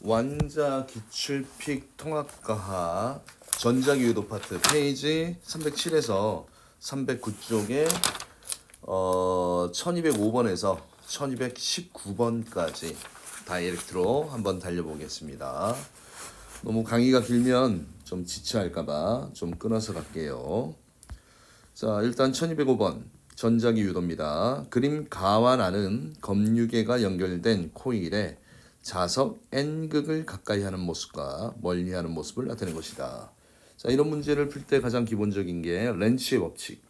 완자 기출픽 통합과학 전자기 유도 파트 페이지 307에서 309쪽에 1205번에서 1219번까지 다이렉트로 한번 달려보겠습니다. 너무 강의가 길면 좀 지체할까봐 좀 끊어서 갈게요. 자, 일단 1205번 전자기 유도입니다. 그림 가와 나는 검유계가 연결된 코일에 자석 N극을 가까이 하는 모습과 멀리 하는 모습을 나타낸 것이다. 자, 이런 문제를 풀 때 가장 기본적인 게 렌치의 법칙.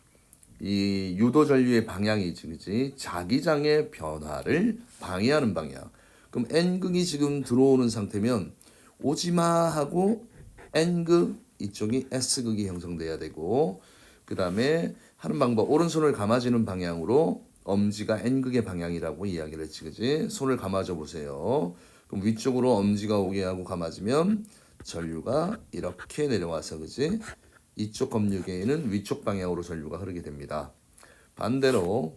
이 유도 전류의 방향이지, 그지? 자기장의 변화를 방해하는 방향. 그럼 N극이 지금 들어오는 상태면 오지마 하고 N극 이쪽이 S극이 형성돼야 되고, 그 다음에 하는 방법, 오른손을 감아지는 방향으로 엄지가 N극의 방향이라고 이야기를 했지, 그지? 손을 감아줘 보세요. 그럼 위쪽으로 엄지가 오게 하고 감아지면 전류가 이렇게 내려와서, 그지? 이쪽 검유계에는 위쪽 방향으로 전류가 흐르게 됩니다. 반대로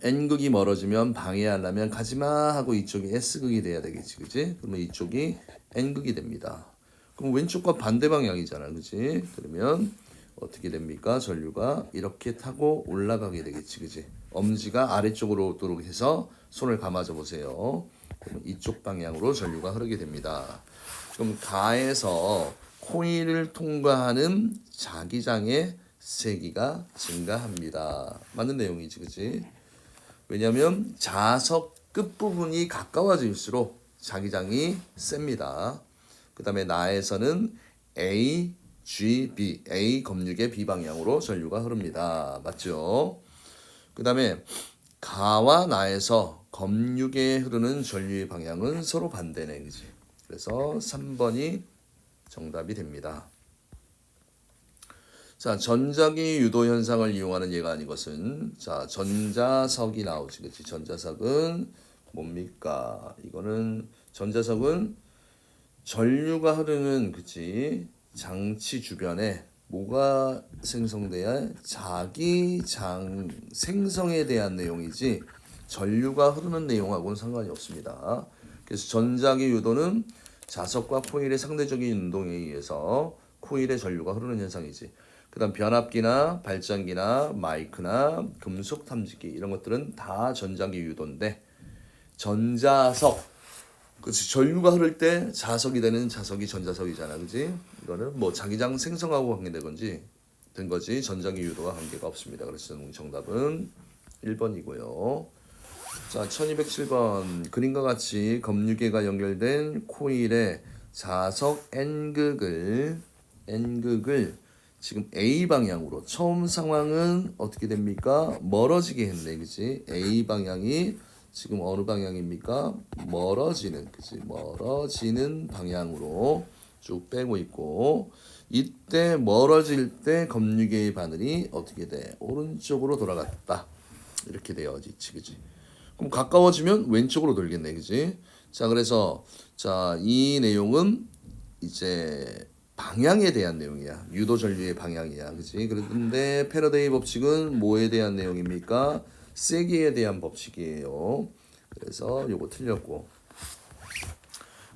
N극이 멀어지면 방해하려면 가지마 하고 이쪽이 S극이 돼야 되겠지, 그지? 그러면 이쪽이 N극이 됩니다. 그럼 왼쪽과 반대 방향이잖아, 그지? 그러면 어떻게 됩니까? 전류가 이렇게 타고 올라가게 되겠지, 그지? 엄지가 아래쪽으로 오도록 해서 손을 감아줘 보세요. 그러면 이쪽 방향으로 전류가 흐르게 됩니다. 그럼 가에서 코일을 통과하는 자기장의 세기가 증가합니다. 맞는 내용이지, 그지? 왜냐하면 자석 끝부분이 가까워질수록 자기장이 셉니다. 그 다음에 나에서는 A, G, B, A 검유계 B 방향으로 전류가 흐릅니다. 맞죠? 그 다음에 가와 나에서 검유계에 흐르는 전류의 방향은 서로 반대네, 그지? 그래서 3번이 정답이 됩니다. 자, 전자기 유도 현상을 이용하는 예가 이것은, 자, 전자석이 나오지, 그치? 전자석은 뭡니까? 이거는 전자석은 전류가 흐르는, 그치? 장치 주변에 뭐가 생성돼야 자기장 생성에 대한 내용이지 전류가 흐르는 내용하고는 상관이 없습니다. 그래서 전자기 유도는 자석과 코일의 상대적인 운동에 의해서 코일의 전류가 흐르는 현상이지. 그 다음 변압기나 발전기나 마이크나 금속 탐지기 이런 것들은 다 전자기 유도인데, 전자석, 그렇지, 전류가 흐를 때 자석이 되는 자석이 전자석이잖아, 그지? 이거는 뭐 자기장 생성하고 관계되건지 된 거지 전자기 유도와 관계가 없습니다. 그래서 정답은 1번이고요. 자, 1207번 그림과 같이 검유계가 연결된 코일에 자석 N극을 지금 A 방향으로, 처음 상황은 어떻게 됩니까? 멀어지게 했네, 그치? A 방향이 지금 어느 방향입니까? 멀어지는, 그치? 멀어지는 방향으로 쭉 빼고 있고, 이때 멀어질 때 검유계의 바늘이 어떻게 돼? 오른쪽으로 돌아갔다. 이렇게 되어지지, 그치? 그럼 가까워지면 왼쪽으로 돌겠네, 그지? 자, 그래서 자, 이 내용은 이제 방향에 대한 내용이야. 유도 전류의 방향이야, 그지? 그런데 패러데이 법칙은 뭐에 대한 내용입니까? 세기에 대한 법칙이에요. 그래서 요거 틀렸고,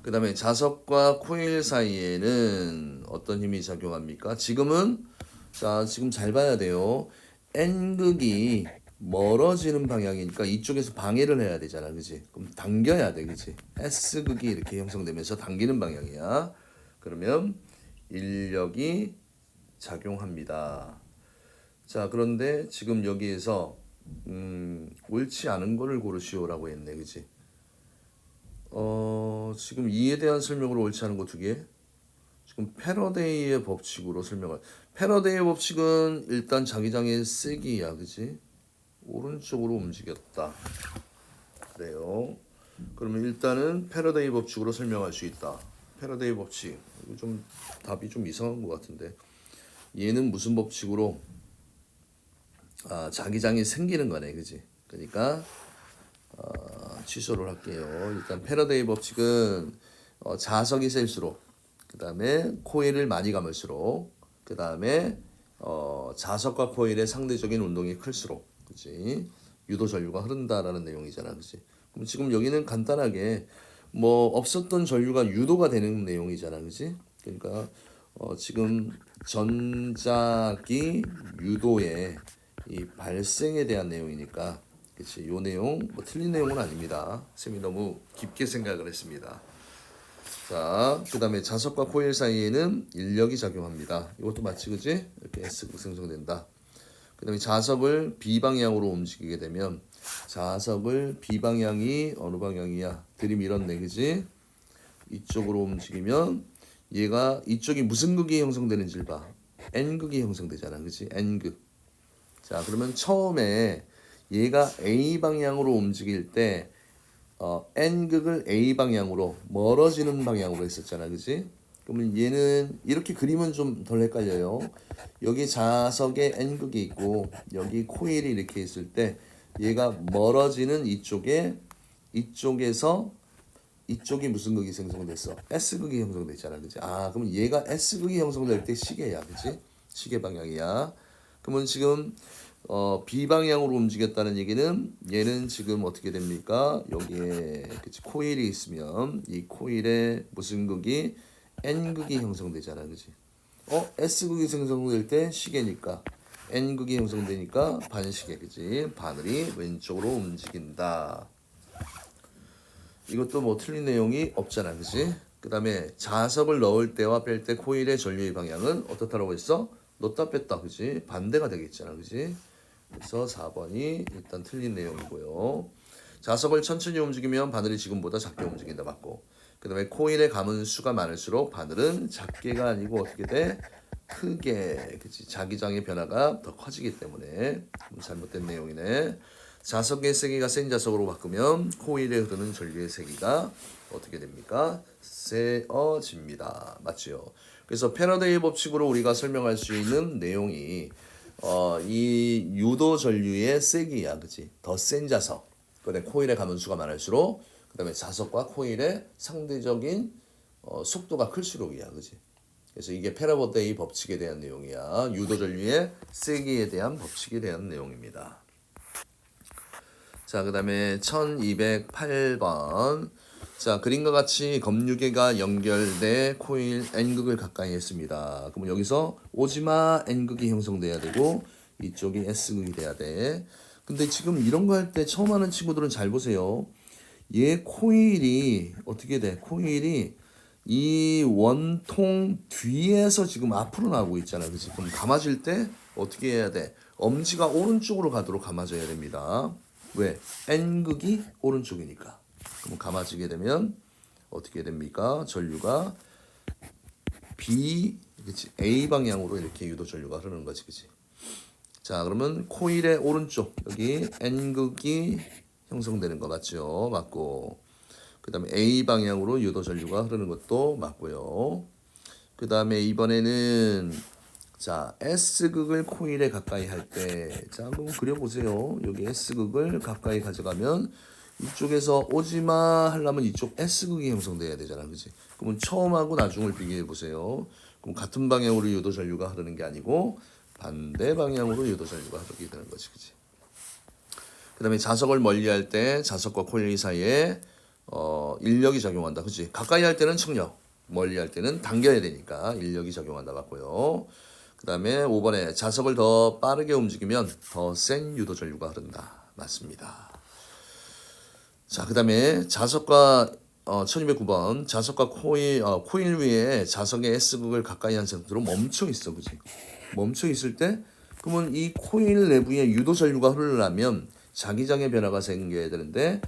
그 다음에 자석과 코일 사이에는 어떤 힘이 작용합니까? 지금은, 자, 지금 잘 봐야 돼요. N극이 멀어지는 방향이니까 이쪽에서 방해를 해야 되잖아, 그지? 그럼 당겨야 돼, 그지? S극이 이렇게 형성되면서 당기는 방향이야. 그러면 인력이 작용합니다. 자, 그런데 지금 여기에서 옳지 않은 거를 고르시오라고 했네, 그지? 지금 이에 대한 설명으로 옳지 않은 거 두 개. 지금 패러데이의 법칙으로 설명할. 패러데이의 법칙은 일단 자기장의 세기야, 그지? 오른쪽으로 움직였다. 그래요. 그러면 일단은 패러데이 법칙으로 설명할 수 있다. 패러데이 법칙. 이거 좀 답이 좀 이상한 것 같은데. 얘는 무슨 법칙으로? 자기장이 생기는 거네, 그지? 그러니까 취소를 할게요. 일단 패러데이 법칙은 자석이 셀수록, 그 다음에 코일을 많이 감을수록, 그 다음에 자석과 코일의 상대적인 운동이 클수록, 그치? 유도 전류가 흐른다라는 내용이잖아, 그치? 그럼 지금 여기는 간단하게 뭐 없었던 전류가 유도가 되는 내용이잖아, 그지? 그러니까 지금 전자기 유도의 이 발생에 대한 내용이니까, 그치? 요 내용 뭐 틀린 내용은 아닙니다. 쌤이 너무 깊게 생각을 했습니다. 자, 그 다음에 자석과 코일 사이에는 인력이 작용합니다. 이것도 마치 그지? 이렇게 S가 생성된다. 그 다음에 자석을 비방향으로 움직이게 되면 자석을 비방향이 어느 방향이야? 들이밀었네, 그지? 이쪽으로 움직이면 얘가 이쪽이 무슨 극이 형성되는지를 봐. N극이 형성되잖아, 그지? N극. 자, 그러면 처음에 얘가 A 방향으로 움직일 때 N극을 A 방향으로 멀어지는 방향으로 했었잖아, 그지? 그러면 얘는 이렇게 그림은 좀 덜 헷갈려요. 여기 자석에 N극이 있고 여기 코일이 이렇게 있을 때 얘가 멀어지는 이쪽에서 이쪽이 무슨 극이 생성됐어? S극이 형성됐잖아, 그지? 아, 그럼 얘가 S극이 형성될 때 시계야, 그지? 시계 방향이야. 그러면 지금 비방향으로 움직였다는 얘기는 얘는 지금 어떻게 됩니까? 여기에 그치 코일이 있으면 이 코일에 무슨 극이 N극이 형성되잖아, 그치? S극이 형성될 때 시계니까 N극이 형성되니까 반시계, 그치? 바늘이 왼쪽으로 움직인다. 이것도 뭐 틀린 내용이 없잖아, 그치? 그 다음에 자석을 넣을 때와 뺄 때 코일의 전류의 방향은 어떻다라고 했어? 넣다 뺐다, 그치? 반대가 되겠잖아, 그치? 그래서 4번이 일단 틀린 내용이고요. 자석을 천천히 움직이면 바늘이 지금보다 작게 움직인다, 맞고. 그 다음에 코일에 감은 수가 많을수록 바늘은 작게가 아니고 어떻게 돼? 크게, 그치? 자기장의 변화가 더 커지기 때문에 잘못된 내용이네. 자석의 세기가 센 자석으로 바꾸면 코일에 흐르는 전류의 세기가 어떻게 됩니까? 세어집니다. 맞죠? 그래서 패러데이 법칙으로 우리가 설명할 수 있는 내용이 이 유도 전류의 세기야, 그치? 더 센 자석. 그다음에 코일의 감은수가 많을수록, 그다음에 자석과 코일의 상대적인 속도가 클수록이야, 그치? 그래서 이게 패러데이 법칙에 대한 내용이야. 유도 전류의 세기에 대한 법칙에 대한 내용입니다. 자, 그다음에 1208번. 자, 그림과 같이 검유계가 연결돼 코일 N극을 가까이 했습니다. 그럼 여기서 오지마 N극이 형성돼야 되고 이쪽이 S극이 돼야 돼. 근데 지금 이런 거 할 때 처음 하는 친구들은 잘 보세요. 얘 코일이 어떻게 돼? 코일이 이 원통 뒤에서 지금 앞으로 나오고 있잖아. 그치? 그럼 감아질 때 어떻게 해야 돼? 엄지가 오른쪽으로 가도록 감아줘야 됩니다. 왜? N극이 오른쪽이니까. 그럼 감아지게 되면 어떻게 됩니까? 전류가 그치? A 방향으로 이렇게 유도 전류가 흐르는 거지, 그치? 자, 그러면 코일의 오른쪽 여기 N극이 형성되는 거 맞죠? 맞고, 그 다음에 A 방향으로 유도 전류가 흐르는 것도 맞고요. 그 다음에 이번에는 자, S극을 코일에 가까이 할 때, 자, 한번 그려보세요. 여기 S극을 가까이 가져가면 이쪽에서 오지마 하려면 이쪽 S극이 형성돼야 되잖아, 그치? 그러면 처음하고 나중을 비교해 보세요. 그럼 같은 방향으로 유도 전류가 흐르는 게 아니고 반대 방향으로 유도 전류가 흐르게 되는 거지, 그치? 그 다음에 자석을 멀리할 때 자석과 코일 사이에 인력이 작용한다, 그치? 가까이 할 때는 측력, 멀리할 때는 당겨야 되니까 인력이 작용한다, 맞고요. 그 다음에 5번에 자석을 더 빠르게 움직이면 더 센 유도 전류가 흐른다, 맞습니다. 자, 그 다음에 자석과 1209번 자석과 코일 위에 자석의 S극을 가까이 한 상태로 멈춰 있어, 그치? 멈춰 있을 때 그러면 이 코일 내부에 유도 전류가 흐르려면 자기장의 변화가 생겨야 되는데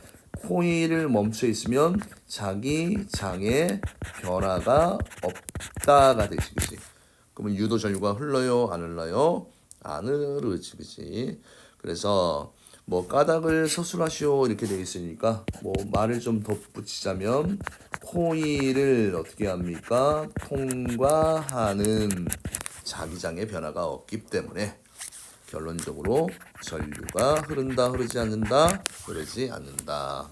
코일을 멈춰 있으면 자기장의 변화가 없다가 되지, 그치? 그러면 유도 전류가 흘러요, 안 흘러요? 안 흐르지, 그치? 그래서 뭐 까닭을 서술하시오 이렇게 되어 있으니까 뭐 말을 좀 덧붙이자면 코일을 어떻게 합니까? 통과하는 자기장의 변화가 없기 때문에 결론적으로 전류가 흐른다, 흐르지 않는다, 흐르지 않는다.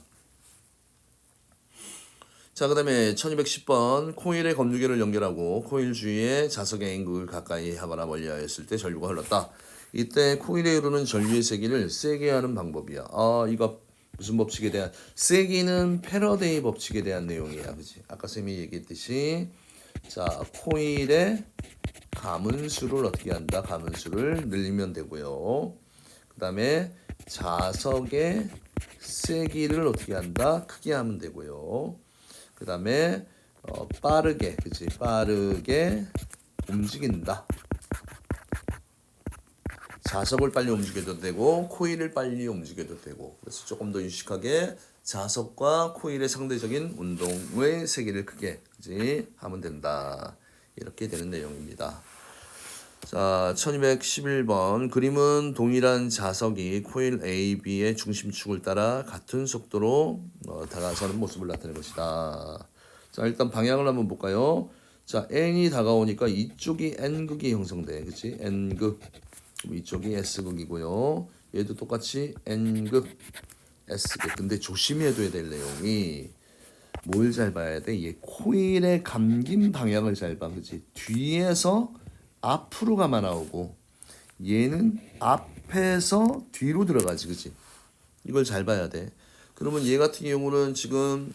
자, 그 다음에 1210번 코일의 검유계를 연결하고 코일 주위에 자석의 N극을 가까이 하거나 멀리하였을 때 전류가 흘렀다. 이때 코일에 흐르는 전류의 세기를 세게 하는 방법이야. 이거 무슨 법칙에 대한 세기는 패러데이 법칙에 대한 내용이야, 그지? 아까 쌤이 얘기했듯이 자 코일의 가문수를 어떻게 한다? 가문수를 늘리면 되고요. 그 다음에 자석의 세기를 어떻게 한다? 크게 하면 되고요. 그 다음에 빠르게, 그치? 빠르게 움직인다. 자석을 빨리 움직여도 되고 코일을 빨리 움직여도 되고, 그래서 조금 더 유식하게 자석과 코일의 상대적인 운동의 세기를 크게, 그치? 하면 된다. 이렇게 되는 내용입니다. 자, 1211번 그림은 동일한 자석이 코일 A, B의 중심축을 따라 같은 속도로 다가서는 모습을 나타낸 것이다. 자, 일단 방향을 한번 볼까요? 자, N이 다가오니까 이쪽이 N극이 형성돼. 그치? N극. 이쪽이 S극이고요. 얘도 똑같이 N극, S극. 근데 조심해야 될 내용이 뭘 잘 봐야 돼? 얘 코일의 감긴 방향을 잘 봐. 그치? 뒤에서 앞으로 가만 나오고 얘는 앞에서 뒤로 들어가지, 그치? 이걸 잘 봐야 돼. 그러면 얘 같은 경우는 지금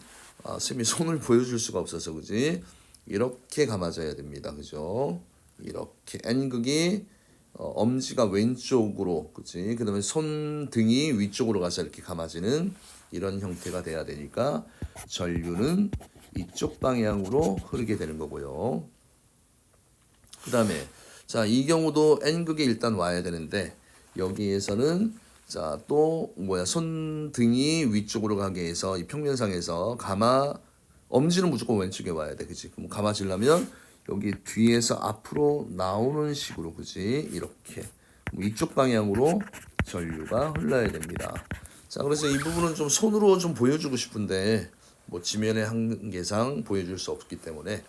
쌤이 손을 보여줄 수가 없어서, 그지? 이렇게 감아져야 됩니다, 그죠? 이렇게 N극이 엄지가 왼쪽으로, 그치? 그다음에 손등이 위쪽으로 가서 이렇게 감아지는 이런 형태가 돼야 되니까 전류는 이쪽 방향으로 흐르게 되는 거고요. 그 다음에 자, 이 경우도 N극이 일단 와야 되는데 여기에서는 자, 또 손등이 위쪽으로 가게 해서 이 평면상에서 엄지는 무조건 왼쪽에 와야 돼. 그치? 그럼 감아지려면 여기 뒤에서 앞으로 나오는 식으로, 그치? 이렇게 이쪽 방향으로 전류가 흘러야 됩니다. 자, 그래서 이 부분은 좀 손으로 좀 보여주고 싶은데 지면의 한계상 보여줄 수 없기 때문에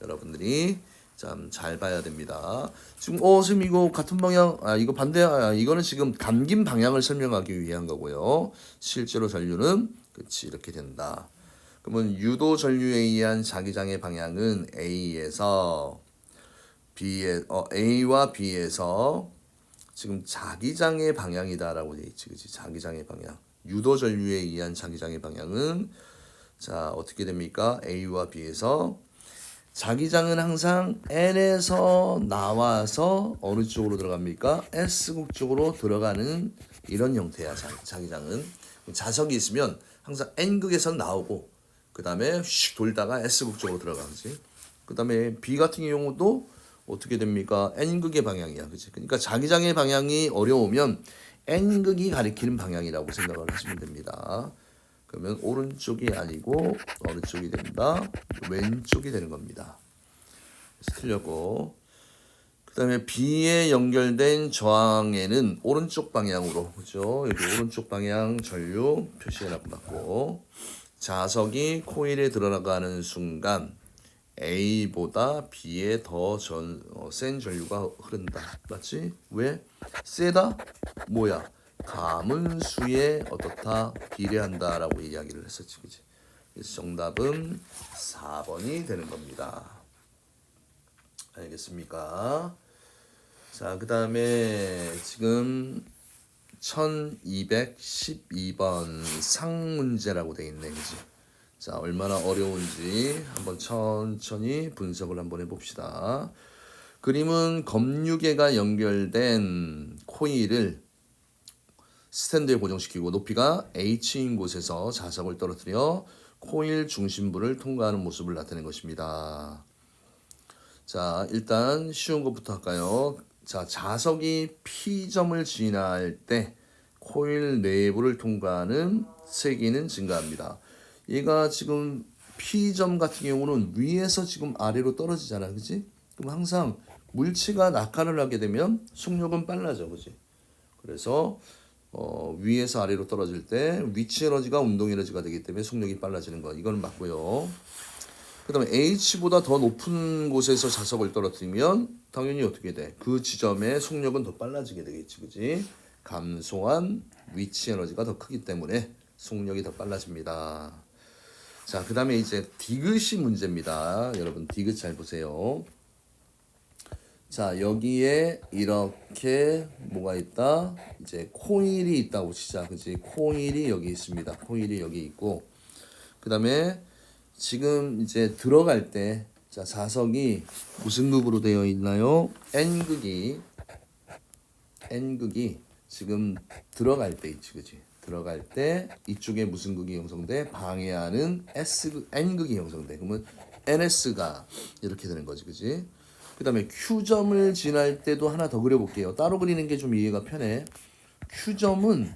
여러분들이 참 잘 봐야 됩니다. 지금 선생님 이거 같은 방향, 이거 반대, 이거는 지금 감긴 방향을 설명하기 위한 거고요. 실제로 전류는 그치 이렇게 된다. 그러면 유도 전류에 의한 자기장의 방향은 A에서 A와 B에서 지금 자기장의 방향이다라고 돼 있지, 그치? 자기장의 방향. 유도 전류에 의한 자기장의 방향은 자 어떻게 됩니까? A와 B에서 자기장은 항상 N에서 나와서 어느 쪽으로 들어갑니까? S국 쪽으로 들어가는 이런 형태야. 자기장은 자석이 있으면 항상 N극에서 나오고 그 다음에 슉 돌다가 S국 쪽으로 들어가지. 그 다음에 B 같은 경우도 어떻게 됩니까? N극의 방향이야, 그치? 그러니까 자기장의 방향이 어려우면 N극이 가리키는 방향이라고 생각을 하시면 됩니다. 그러면 오른쪽이 아니고 어느 쪽이 된다? 왼쪽이 되는 겁니다. 그래서 틀렸고, 그 다음에 B에 연결된 저항에는 오른쪽 방향으로, 그죠? 여기 오른쪽 방향 전류 표시해놨고 맞고, 자석이 코일에 들어가는 순간 A보다 B에 더 센 전류가 흐른다. 맞지? 왜? 세다? 뭐야? 가문수에 어떻다? 비례한다라고 이야기를 했었지, 그치? 그래서 정답은 4번이 되는 겁니다. 알겠습니까? 자, 그 다음에 지금 1212번 상문제라고 되어 있네, 그치? 자, 얼마나 어려운지 한번 천천히 분석을 한번 해봅시다. 그림은 검유계가 연결된 코일을 스탠드에 고정시키고 높이가 h인 곳에서 자석을 떨어뜨려 코일 중심부를 통과하는 모습을 나타낸 것입니다. 자, 일단 쉬운 것부터 할까요? 자, 자석이 P점을 지날 때 코일 내부를 통과하는 세기는 증가합니다. 얘가 지금 P점 같은 경우는 위에서 지금 아래로 떨어지잖아, 그치? 그럼 항상 물체가 낙하를 하게 되면 속력은 빨라져, 그치? 그래서 위에서 아래로 떨어질 때 위치 에너지가 운동 에너지가 되기 때문에 속력이 빨라지는 거, 이건 맞고요. 그 다음에 H보다 더 높은 곳에서 자석을 떨어뜨리면 당연히 어떻게 돼? 그 지점의 속력은 더 빨라지게 되겠지, 그지? 감소한 위치 에너지가 더 크기 때문에 속력이 더 빨라집니다. 자, 그 다음에 이제 디귿이 문제입니다. 여러분 디귿 잘 보세요. 자, 여기에 이렇게 뭐가 있다? 이제 코일이 있다고 치자. 그지? 코일이 여기 있습니다. 코일이 여기 있고. 그다음에 지금 이제 들어갈 때 자, 자석이 무슨 극으로 되어 있나요? N극이 지금 들어갈 때 있지. 그지? 들어갈 때 이쪽에 무슨 극이 형성돼? 방해하는 N극이 형성돼. 그러면 NS가 이렇게 되는 거지. 그지? 그 다음에 Q점을 지날 때도 하나 더 그려볼게요. 따로 그리는 게 좀 이해가 편해. Q점은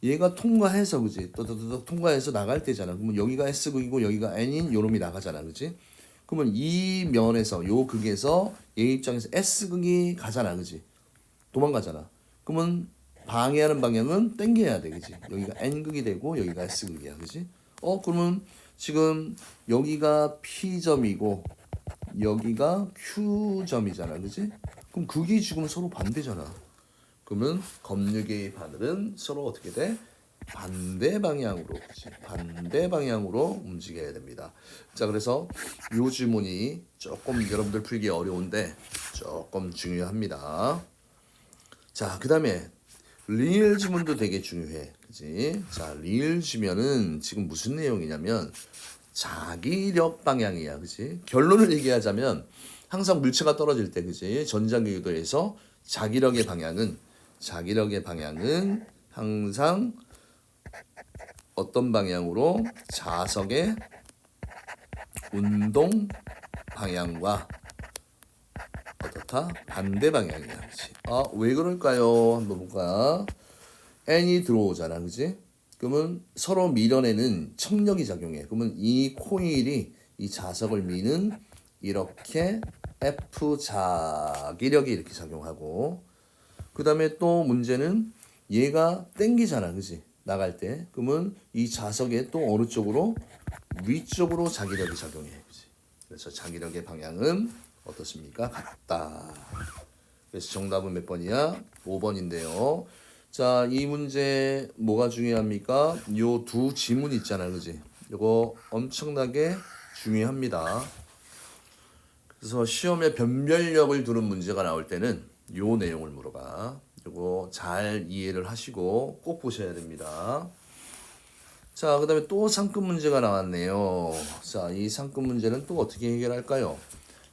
얘가 통과해서 그지? 또또또 통과해서 나갈 때잖아. 그러면 여기가 S극이고 여기가 N인 요놈이 나가잖아. 그지? 그러면 이 면에서 요 극에서 얘 입장에서 S극이 가잖아. 그지? 도망가잖아. 그러면 방해하는 방향은 땡겨야 돼. 그지? 여기가 N극이 되고 여기가 S극이야. 그지? 그러면 지금 여기가 P점이고 여기가 Q점이잖아. 그지? 그럼 극이 지금 서로 반대잖아. 그러면 검유계의 바늘은 서로 어떻게 돼? 반대 방향으로, 그치? 반대 방향으로 움직여야 됩니다. 자, 그래서 요 지문이 조금 여러분들 풀기 어려운데 조금 중요합니다. 자, 그 다음에 리을 지문도 되게 중요해. 그치? 자, 리을 지면은 지금 무슨 내용이냐면 자기력 방향이야. 그치? 결론을 얘기하자면 항상 물체가 떨어질 때, 그치? 전자기 유도에서 자기력의 방향은 항상 어떤 방향으로 자석의 운동 방향과 어떻다? 반대 방향이야. 그치? 왜 그럴까요? 한번 볼까? N이 들어오잖아. 그치? 그러면 서로 밀어내는 청력이 작용해. 그러면 이 코일이 이 자석을 미는 이렇게 F 자기력이 이렇게 작용하고, 그 다음에 또 문제는 얘가 땡기잖아. 그지? 나갈 때. 그러면 이 자석에 또 어느 쪽으로? 위쪽으로 자기력이 작용해. 그지? 그래서 자기력의 방향은 어떻습니까? 같다. 그래서 정답은 몇 번이야? 5번인데요. 자, 이 문제 뭐가 중요합니까? 요 두 지문 있잖아. 그지? 요거 엄청나게 중요합니다. 그래서 시험에 변별력을 두는 문제가 나올 때는 요 내용을 물어봐. 요거 잘 이해를 하시고 꼭 보셔야 됩니다. 자, 그 다음에 또 상급 문제가 나왔네요. 자, 이 상급 문제는 또 어떻게 해결할까요?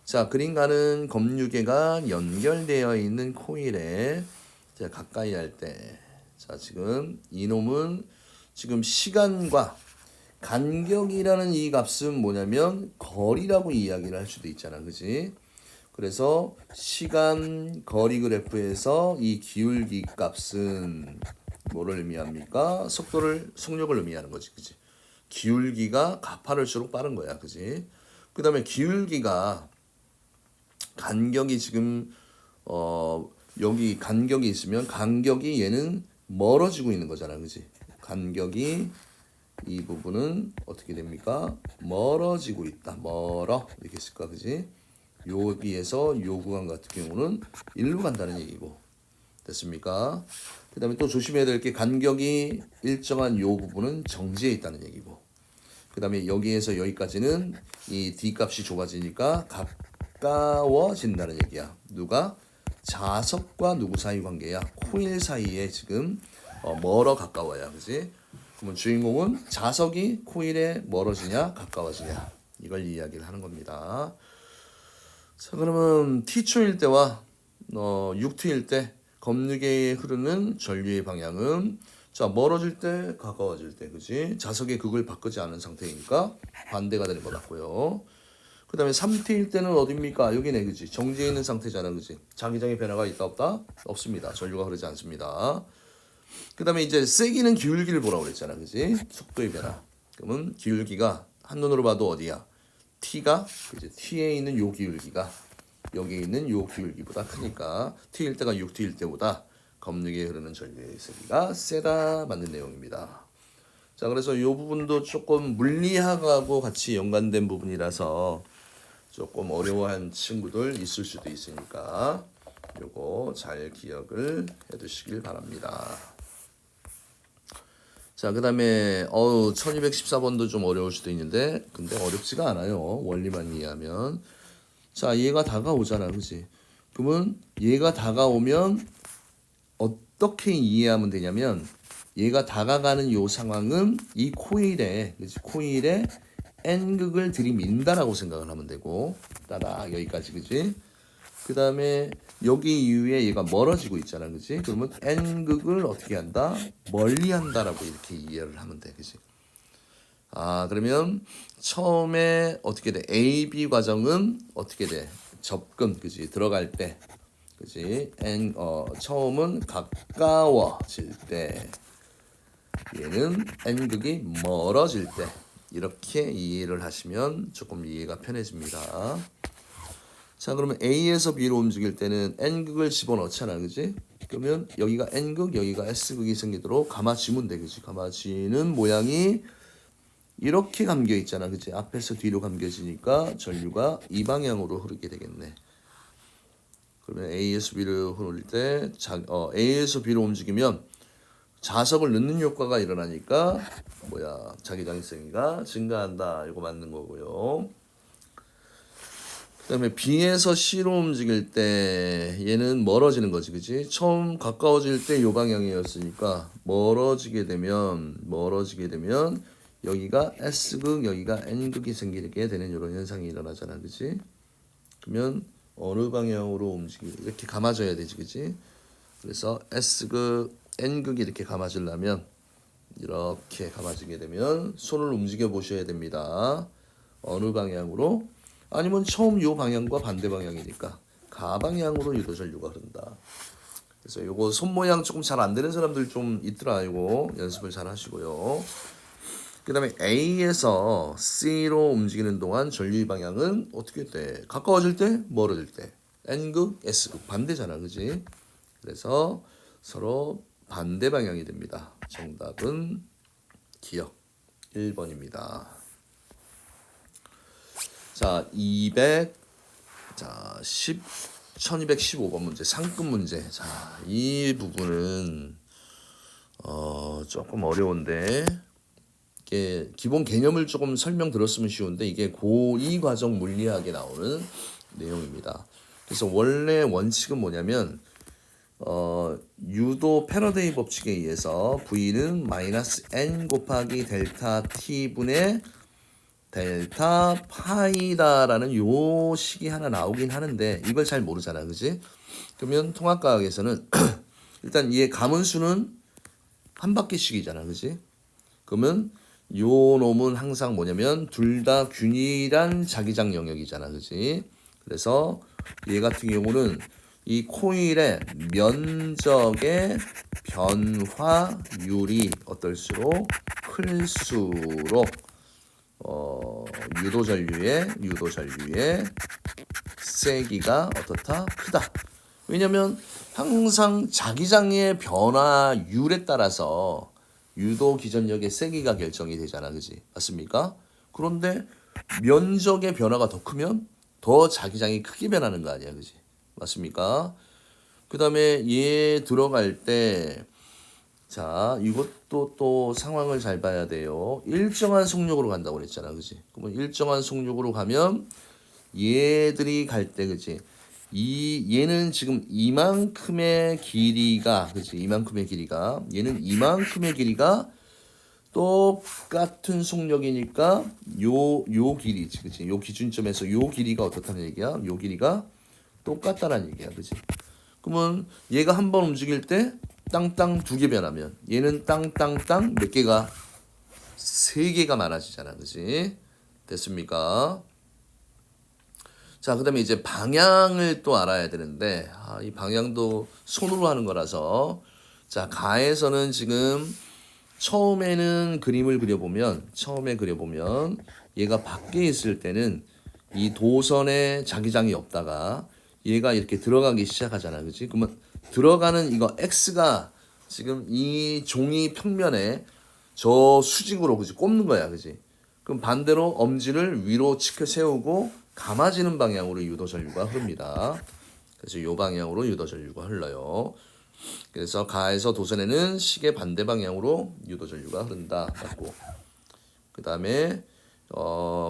자, 그림과는 검유계가 연결되어 있는 코일에 자, 가까이 할 때, 자, 지금 이놈은 지금 시간과 간격이라는 이 값은 뭐냐면 거리라고 이야기를 할 수도 있잖아. 그지? 그래서 시간 거리 그래프에서 이 기울기 값은 뭐를 의미합니까? 속력을 의미하는 거지. 그지? 기울기가 가파를수록 빠른 거야. 그지? 그 다음에 기울기가 간격이 지금 여기 간격이 있으면 간격이 얘는 멀어지고 있는 거잖아. 그지? 간격이 이 부분은 어떻게 됩니까? 멀어지고 있다. 멀어. 이렇게 쓸까? 그지? 여기에서 요 구간 같은 경우는 일로 간다는 얘기고. 됐습니까? 그 다음에 또 조심해야 될 게 간격이 일정한 요 부분은 정지해 있다는 얘기고. 그 다음에 여기에서 여기까지는 이 D 값이 좁아지니까 가까워진다는 얘기야. 누가? 자석과 누구 사이 관계야? 코일 사이에 지금 멀어 가까워야. 그지? 그러면 주인공은 자석이 코일에 멀어지냐 가까워지냐 이걸 이야기를 하는 겁니다. 자, 그러면 T초일 때와 6T일 때 검유계에 흐르는 전류의 방향은 자, 멀어질 때 가까워질 때, 그지? 자석의 극을 바꾸지 않은 상태이니까 반대가 되는 것 같고요. 그 다음에 3T일 때는 어딥니까? 여기네, 그지? 정지해 있는 상태잖아, 그지? 자기장의 변화가 있다 없다? 없습니다. 전류가 흐르지 않습니다. 그 다음에 이제 세기는 기울기를 보라고 그랬잖아. 그지? 속도의 변화. 그러면 기울기가 한눈으로 봐도 어디야? T가, 그지? T에 있는 요 기울기가 여기에 있는 요 기울기보다 크니까 T일 때가 6T일 때보다 검유계에 흐르는 전류의 세기가 세다 맞는 내용입니다. 자, 그래서 요 부분도 조금 물리학하고 같이 연관된 부분이라서 조금 어려워한 친구들 있을 수도 있으니까 요거 잘 기억을 해두시길 바랍니다. 자, 그 다음에 1214번도 좀 어려울 수도 있는데 근데 어렵지가 않아요. 원리만 이해하면. 자, 얘가 다가오잖아. 그지? 그러면 얘가 다가오면 어떻게 이해하면 되냐면 얘가 다가가는 요 상황은 이 코일에 N극을 들이민다라고 생각을 하면 되고 따라 여기까지 그지? 그 다음에 여기 이후에 얘가 멀어지고 있잖아 그지? 그러면 N극을 어떻게 한다? 멀리 한다라고 이렇게 이해를 하면 돼 그지? 그러면 처음에 어떻게 돼? A, B 과정은 어떻게 돼? 접근 그지? 들어갈 때 그지? 처음은 가까워질 때 얘는 N극이 멀어질 때 이렇게 이해를 하시면 조금 이해가 편해집니다. 자 그러면 A에서 B로 움직일 때는 N극을 집어넣잖아 그지? 그러면 여기가 N극 여기가 S극이 생기도록 감아지면 돼 그지? 감아지는 모양이 이렇게 감겨 있잖아 그지? 앞에서 뒤로 감겨지니까 전류가 이 방향으로 흐르게 되겠네. 그러면 A에서 B를 흐를 때 A에서 B로 움직이면 자석을 넣는 효과가 일어나니까 자기장성이가 증가한다. 이거 맞는 거고요. 그다음에 B에서 C로 움직일 때 얘는 멀어지는 거지, 그지? 처음 가까워질 때 요 방향이었으니까 멀어지게 되면 여기가 S극, 여기가 N극이 생기게 되는 이런 현상이 일어나잖아, 그지? 그러면 어느 방향으로 이렇게 감아져야 되지, 그지? 그래서 S극, N극이 이렇게 감아지려면 이렇게 감아지게 되면 손을 움직여 보셔야 됩니다. 어느 방향으로? 아니면 처음 요 방향과 반대 방향이니까 가방향으로 유도 전류가 흐른다. 그래서 요거 손 모양 조금 잘 안 되는 사람들 좀 있더라. 이거 연습을 잘 하시고요. 그 다음에 A에서 C로 움직이는 동안 전류의 방향은 어떻게 돼? 가까워질 때? 멀어질 때? N극, S극 반대잖아. 그지? 그래서 서로 반대 방향이 됩니다. 정답은 기억 1번입니다. 자, 1215번 문제, 상급 문제. 자, 이 부분은 조금 어려운데 이게 기본 개념을 조금 설명드렸으면 쉬운데 이게 고2 과정 물리학에 나오는 내용입니다. 그래서 원래 원칙은 뭐냐면 유도 패러데이 법칙에 의해서 V는 마이너스 N 곱하기 델타 T분의 델타 파이다라는 요 식이 하나 나오긴 하는데 이걸 잘 모르잖아, 그지? 그러면 통합과학에서는 일단 얘 가문수는 한 바퀴씩이잖아, 그지? 그러면 요 놈은 항상 뭐냐면 둘 다 균일한 자기장 영역이잖아, 그지? 그래서 얘 같은 경우는 이 코일의 면적의 변화율이 어떨수록 클수록 유도전류의 세기가 어떻다? 크다. 왜냐면 항상 자기장의 변화율에 따라서 유도 기전력의 세기가 결정이 되잖아. 그지? 맞습니까? 그런데 면적의 변화가 더 크면 더 자기장이 크게 변하는 거 아니야. 그지? 맞습니까? 그 다음에 얘 들어갈 때 자, 이것도 또 상황을 잘 봐야 돼요. 일정한 속력으로 간다고 그랬잖아. 그지? 그러면 일정한 속력으로 가면 얘들이 갈 때, 그지? 얘는 지금 이만큼의 길이가, 그지? 이만큼의 길이가, 얘는 이만큼의 길이가 똑같은 속력이니까 요 길이지, 그지? 요 기준점에서 요 길이가 어떻다는 얘기야? 요 길이가 똑같다는 얘기야, 그지? 그러면 얘가 한 번 움직일 때 땅땅 두 개 변하면 얘는 땅땅땅 몇 개가? 세 개가 많아지잖아, 그지? 됐습니까? 자, 그 다음에 이제 방향을 또 알아야 되는데 이 방향도 손으로 하는 거라서 자, 가에서는 지금 처음에 그려보면 얘가 밖에 있을 때는 이 도선에 자기장이 없다가 얘가 이렇게 들어가기 시작하잖아, 그지? 그러면 들어가는 이거 X가 지금 이 종이 평면에 저 수직으로, 그지? 꼽는 거야, 그지? 그럼 반대로 엄지를 위로 치켜 세우고 감아지는 방향으로 유도 전류가 흐릅니다. 그래서 이 방향으로 유도 전류가 흘러요. 그래서 가에서 도선에는 시계 반대 방향으로 유도 전류가 흐른다. 맞고. 그 다음에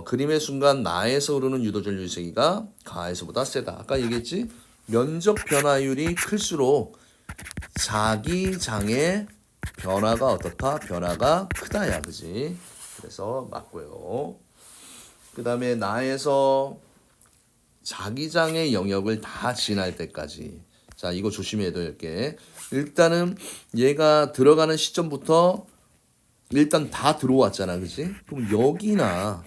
그림의 순간 나에서 흐르는 유도 전류의 세기가 가에서보다 세다. 아까 얘기했지? 면적 변화율이 클수록 자기장의 변화가 어떻다? 변화가 크다야, 그지? 그래서 맞고요. 그 다음에 나에서 자기장의 영역을 다 지날 때까지. 자, 이거 조심해야 될 게, 일단은 얘가 들어가는 시점부터 일단 다 들어왔잖아, 그지? 그럼 여기나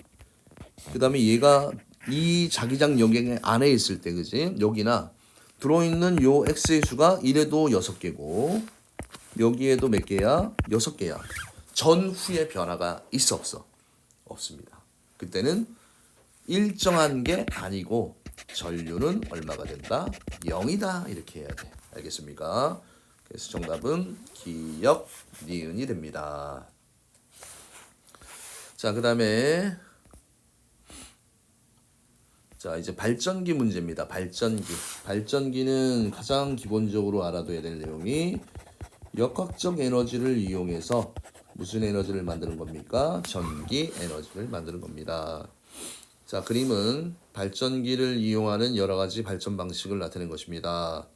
그 다음에 얘가 이 자기장 영역 안에 있을 때, 그지? 여기나 들어있는 요 x의 수가 이래도 6개고 여기에도 몇 개야? 6개야. 전후의 변화가 있어 없어? 없습니다. 그때는 일정한 게 아니고 전류는 얼마가 된다? 0이다. 이렇게 해야 돼. 알겠습니까? 그래서 정답은 기역 니은이 됩니다. 자, 그 다음에 자, 이제 발전기 문제입니다. 발전기는 가장 기본적으로 알아둬야 될 내용이 역학적 에너지를 이용해서 무슨 에너지를 만드는 겁니까? 전기 에너지를 만드는 겁니다. 자, 그림은 발전기를 이용하는 여러 가지 발전 방식을 나타낸 것입니다.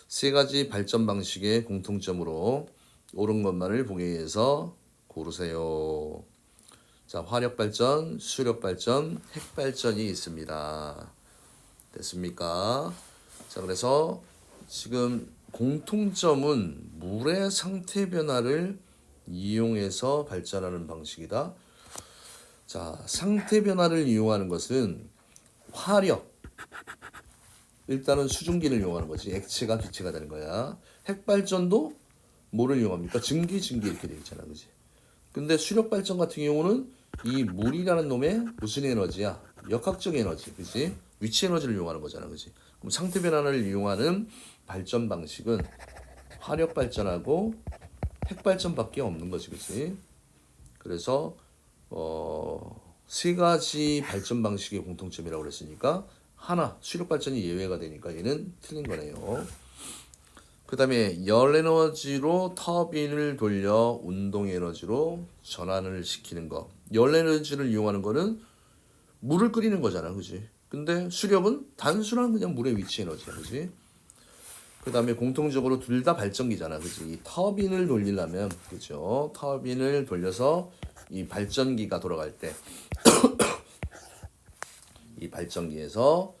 세 가지 발전 방식의 공통점으로 옳은 것만을 보기 위해서 고르세요. 자, 화력발전, 수력발전, 핵발전이 있습니다. 됐습니까? 자, 그래서 지금 공통점은 물의 상태 변화를 이용해서 발전하는 방식이다. 자, 상태 변화를 이용하는 것은 화력, 일단은 수증기를 이용하는 거지. 액체가 기체가 되는 거야. 핵발전도 뭐를 이용합니까? 증기 이렇게 되어 있잖아, 그지? 근데 수력발전 같은 경우는 이 물이라는 놈의 무슨 에너지야? 역학적 에너지, 그지? 위치 에너지를 이용하는 거잖아, 그지? 그럼 상태 변화를 이용하는 발전 방식은 화력 발전하고 핵 발전밖에 없는 거지, 그지? 그래서 세 가지 발전 방식의 공통점이라고 그랬으니까 하나 수력 발전이 예외가 되니까 얘는 틀린 거네요. 그 다음에 열 에너지로 터빈을 돌려 운동 에너지로 전환을 시키는 거. 열 에너지를 이용하는 거는 물을 끓이는 거잖아, 그지? 근데 수력은 단순한 그냥 물의 위치 에너지야, 그지? 그 다음에 공통적으로 둘 다 발전기잖아, 그지? 이 터빈을 돌리려면, 그죠? 터빈을 돌려서 이 발전기가 돌아갈 때 이 발전기에서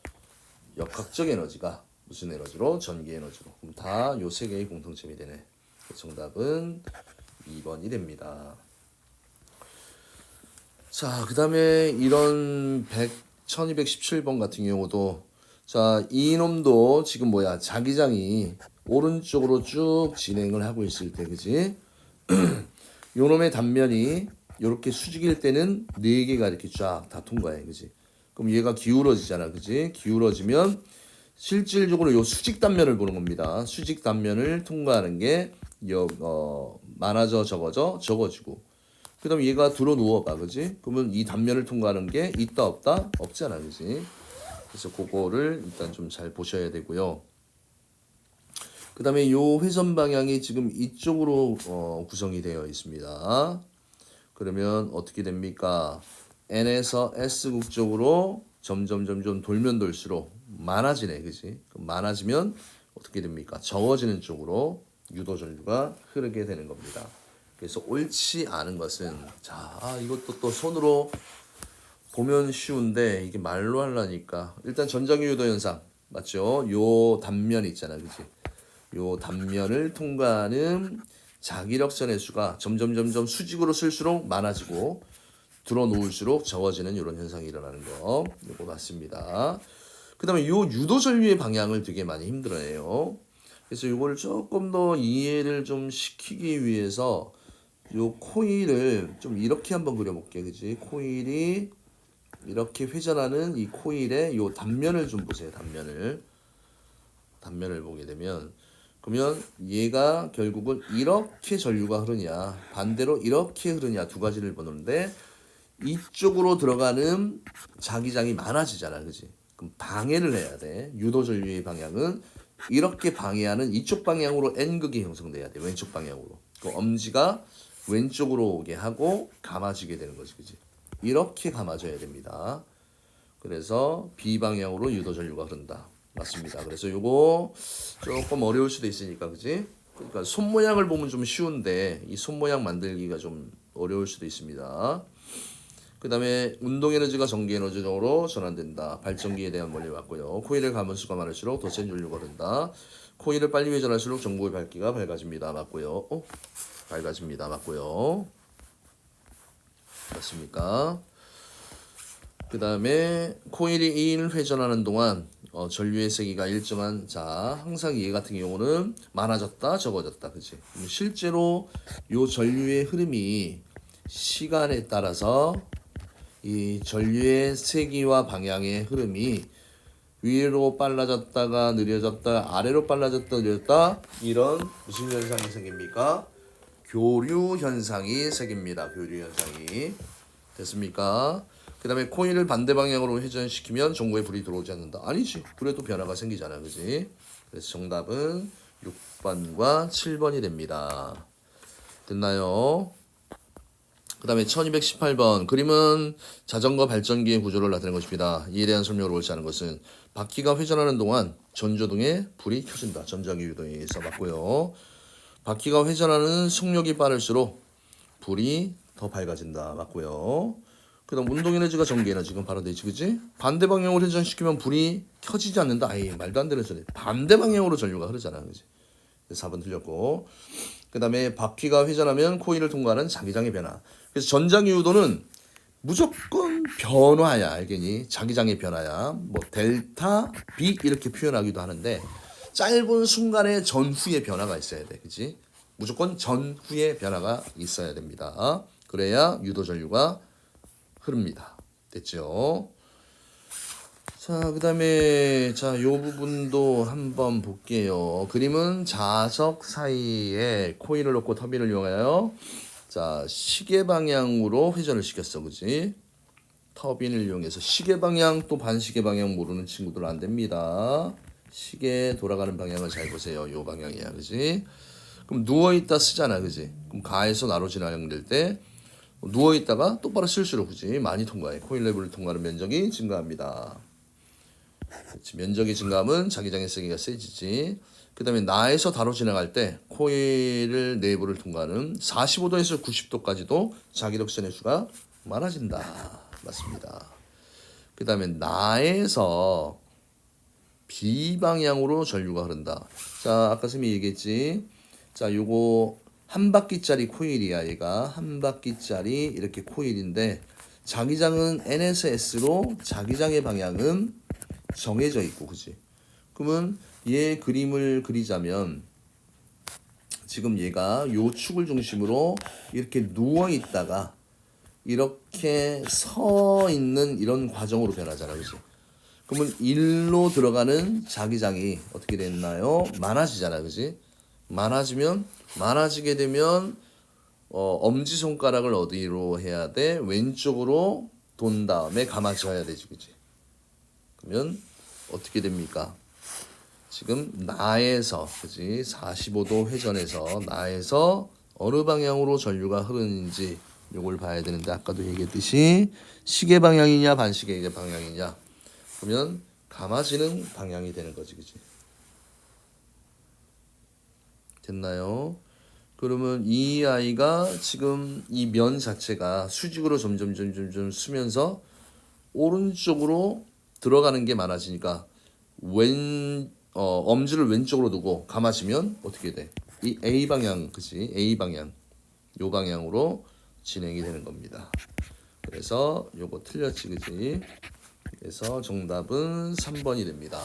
역학적 에너지가 무슨 에너지로? 전기 에너지로. 그럼 다 요 세 개의 공통점이 되네. 정답은 2번이 됩니다. 자, 그 다음에 이런 1217번 같은 경우도 자, 이놈도 지금 뭐야? 자기장이 오른쪽으로 쭉 진행을 하고 있을 때, 그지? 요놈의 단면이 이렇게 수직일 때는 4개가 이렇게 쫙 다 통과해, 그지? 그럼 얘가 기울어지잖아, 그지? 기울어지면 실질적으로 요 수직 단면을 보는 겁니다. 수직 단면을 통과하는 게 많아져 적어지고 그 다음에 얘가 들어 누워봐, 그지? 그러면 이 단면을 통과하는 게 있다 없다? 없잖아, 그지? 그래서 그거를 일단 좀 잘 보셔야 되고요. 그 다음에 요 회전 방향이 지금 이쪽으로 구성이 되어 있습니다. 그러면 어떻게 됩니까? N에서 S국 쪽으로 점점 돌면 돌수록 많아지네, 그지? 많아지면 어떻게 됩니까? 적어지는 쪽으로 유도 전류가 흐르게 되는 겁니다. 그래서 옳지 않은 것은 이것도 또 손으로 보면 쉬운데 이게 말로 하려니까 일단 전자기 유도 현상 맞죠? 요 단면 있잖아, 그지? 요 단면을 통과하는 자기력선의 수가 점점 수직으로 쓸수록 많아지고 들어 놓을수록 적어지는 이런 현상이 일어나는 거 이거 맞습니다. 그 다음에 요 유도 전류의 방향을 되게 많이 힘들어해요. 그래서 이걸 조금 더 이해를 좀 시키기 위해서 요 코일을 좀 이렇게 한번 그려볼게, 그지? 코일이 이렇게 회전하는 이 코일의 요 단면을 좀 보세요. 단면을 보게 되면 그러면 얘가 결국은 이렇게 전류가 흐르냐 반대로 이렇게 흐르냐 두 가지를 보는데 이쪽으로 들어가는 자기장이 많아지잖아, 그지? 그럼 방해를 해야 돼. 유도 전류의 방향은 이렇게 방해하는 이쪽 방향으로 N극이 형성돼야 돼. 왼쪽 방향으로. 그 엄지가 왼쪽으로 오게 하고 감아지게 되는 거지, 그지? 이렇게 감아져야 됩니다. 그래서 비방향으로 유도 전류가 흐른다. 맞습니다. 그래서 요거 조금 어려울 수도 있으니까, 그지? 그러니까 손 모양을 보면 좀 쉬운데 이 손 모양 만들기가 좀 어려울 수도 있습니다. 그 다음에 운동 에너지가 전기 에너지로 전환된다. 발전기에 대한 원리 맞고요. 코일의 가문수가 많을수록 더 센 전류가 된다. 코일을 빨리 회전할수록 전구의 밝기가 밝아집니다. 맞고요. 밝아집니다. 맞고요. 맞습니까? 그 다음에 코일이 2일 회전하는 동안 전류의 세기가 일정한, 자 항상 얘 같은 경우는 많아졌다 적어졌다, 그치? 실제로 요 전류의 흐름이 시간에 따라서 이 전류의 세기와 방향의 흐름이 위로 빨라졌다가 느려졌다, 아래로 빨라졌다 느려졌다, 이런 무슨 현상이 생깁니까? 교류 현상이 생깁니다. 교류 현상이. 됐습니까? 그 다음에 코일을 반대 방향으로 회전시키면 전구에 불이 들어오지 않는다. 아니지. 불에도 변화가 생기잖아. 그지? 그래서 정답은 6번과 7번이 됩니다. 됐나요? 그 다음에 1218번. 그림은 자전거 발전기의 구조를 나타낸 것입니다. 이에 대한 설명을 옳지 않은 것은 바퀴가 회전하는 동안 전조등에 불이 켜진다. 전자기 유도에 의해서 맞고요. 바퀴가 회전하는 속력이 빠를수록 불이 더 밝아진다. 맞고요. 그 다음 운동 에너지가 전기 에너지가 바로 되지, 그지? 반대 방향으로 회전시키면 불이 켜지지 않는다. 아예 말도 안 되는 소리. 반대 방향으로 전류가 흐르잖아, 그지? 4번 틀렸고. 그 다음에 바퀴가 회전하면 코일을 통과하는 자기장의 변화. 그래서 전자기 유도는 무조건 변화야, 알겠니? 자기장의 변화야. 뭐 델타 B 이렇게 표현하기도 하는데 짧은 순간에 전후의 변화가 있어야 돼, 그지? 무조건 전후의 변화가 있어야 됩니다. 그래야 유도 전류가 흐릅니다. 됐죠? 자, 그 다음에 요 부분도 한번 볼게요. 그림은 자석 사이에 코일을 놓고 터빈을 이용하여 자 시계 방향으로 회전을 시켰어, 그지? 터빈을 이용해서 시계 방향, 또 반시계 방향 모르는 친구들 안 됩니다. 시계 돌아가는 방향을 잘 보세요. 요 방향이야, 그지? 그럼 누워있다 쓰잖아, 그지? 그럼 가에서 나로 진행될 때 누워있다가 똑바로 쓸수록, 그지? 많이 통과해. 코일 내부를 통과하는 면적이 증가합니다. 그치? 면적이 증가하면 자기장의 세기가 세지지. 그 다음에 나에서 다로 지나갈 때 코일 내부를 통과하는 45도에서 90도까지도 자기력선의 수가 많아진다. 맞습니다. 그 다음에 나에서 비방향으로 전류가 흐른다. 자, 아까 선생님이 얘기했지. 자, 요거 한 바퀴짜리 코일이야. 얘가 한 바퀴짜리 이렇게 코일인데 자기장은 N에서 S로 자기장의 방향은 정해져 있고, 그지? 그러면 얘 그림을 그리자면 지금 얘가 요 축을 중심으로 이렇게 누워 있다가 이렇게 서 있는 이런 과정으로 변하잖아, 그지? 그러면 일로 들어가는 자기장이 어떻게 됐나요? 많아지잖아, 그지? 많아지게 되면 엄지 손가락을 어디로 해야 돼? 왼쪽으로 돈 다음에 감아줘야 되지, 그지? 그러면 어떻게 됩니까? 지금 나에서, 그지? 45도 회전해서 나에서 어느 방향으로 전류가 흐르는지 요걸 봐야 되는데 아까도 얘기했듯이 시계 방향이냐 반시계 방향이냐, 그러면 감아지는 방향이 되는 거지, 그지? 됐나요? 그러면 이 아이가 지금 이 면 자체가 수직으로 점점 쓰면서 오른쪽으로 들어가는 게 많아지니까 엄지를 왼쪽으로 두고 감아지면 어떻게 돼? 이 A 방향, 그치? A 방향, 요 방향으로 진행이 되는 겁니다. 그래서 요거 틀렸지, 그치? 그래서 정답은 3번이 됩니다.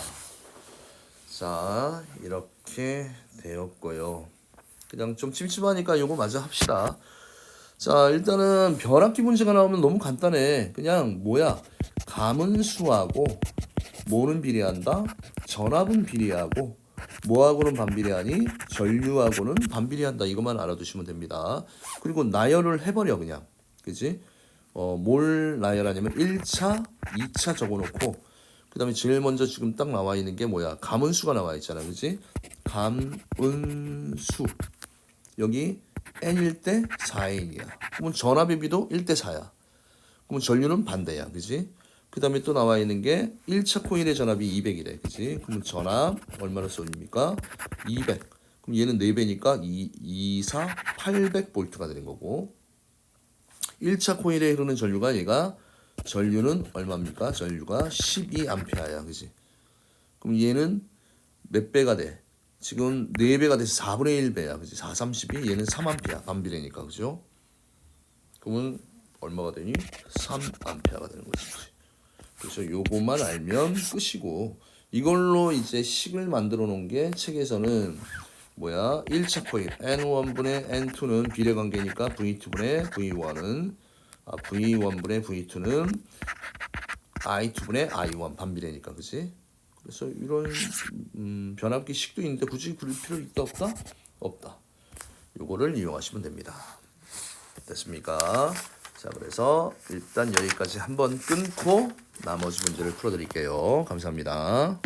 자, 이렇게 되었고요. 그냥 좀 찜찜하니까 요거 마저 합시다. 자, 일단은 벼락기 문제가 나오면 너무 간단해. 그냥 뭐야? 가문수하고 뭐는 비례한다? 전압은 비례하고 뭐하고는 반비례하니? 전류하고는 반비례한다. 이것만 알아두시면 됩니다. 그리고 나열을 해버려, 그냥. 그지? 뭘 나열하냐면 1차, 2차 적어놓고 그 다음에 제일 먼저 지금 딱 나와 있는 게 뭐야? 가문수가 나와 있잖아, 그지? 가문수. 여기 n일 때 4n이야. 그러면 전압의 비도 1대 4야. 그러면 전류는 반대야, 그지? 그 다음에 또 나와 있는 게 1차 코일의 전압이 200이래. 그치? 그럼 전압 얼마나 쏠립니까? 200. 그럼 얘는 4배니까 4, 800볼트가 되는 거고 1차 코일에 흐르는 전류가 얘가 전류는 얼마입니까? 전류가 12A야. 그치? 그럼 얘는 몇 배가 돼? 지금 4배가 돼서 4분의 1배야. 그치? 4, 32. 얘는 3A. 반비례니까. 그죠? 그러면 얼마가 되니? 3A가 되는 거지. 그래서 요것만 알면 끝이고 이걸로 이제 식을 만들어 놓은 게 책에서는 뭐야? 1차 코일 N1분의 N2는 비례관계니까 V2분의 V1은 V1분의 V2는 I2분의 I1 반비례니까 그치? 그래서 이런 변압기 식도 있는데 굳이 그릴 필요 있다 없다? 없다. 요거를 이용하시면 됩니다. 됐습니까? 자, 그래서 일단 여기까지 한번 끊고 나머지 문제를 풀어드릴게요. 감사합니다.